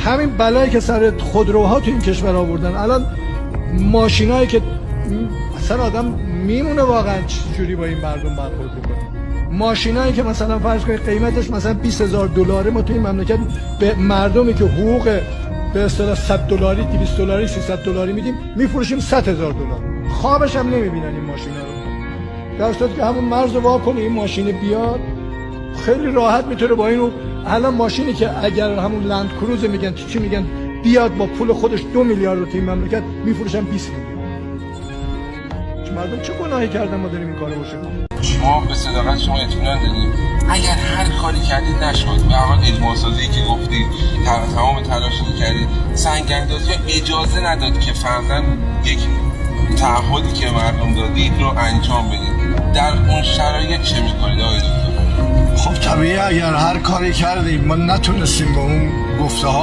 همین بلایی که سر خودروها تو این کشور آوردن، الان ماشینایی که اصلا آدم میمونه واقعا چجوری با این مردم برخورد میکنه. ماشینایی که مثلا فرض کنید قیمتش مثلا $20,000، ما تو این مملکت به مردمی که حقوق به اصطلاح $100، $200، $300 میدیم میفروشیم $100,000. خوابش هم نمیبینن این ماشینا رو. در صورتی که همون مرز رو وا کنه این ماشین بیاد خیلی راحت میتونه با اینو، الان ماشینی که اگر همون لند کروز میگن چی میگن بیاد با پول خودش 2 میلیارد رو تو این مملکت میفروشن 20 میلیارد. مردم چه گناهی کردن ما داریم این کارو باشه؟ شما به صداقت شما اطمینان دارید؟ اگر هر کاری کردید نشد به همان اجماع سازی که گفتید تمام تلاشی کردید، سنگ‌اندازی اجازه نداد که فرضاً یک تعهدی که مردم دادید رو انجام بدید، در اون شرایط چه میکنید آقای دکتر؟ خب طبیعیه اگر هر کاری کردیم ما نتونستیم به اون گفته ها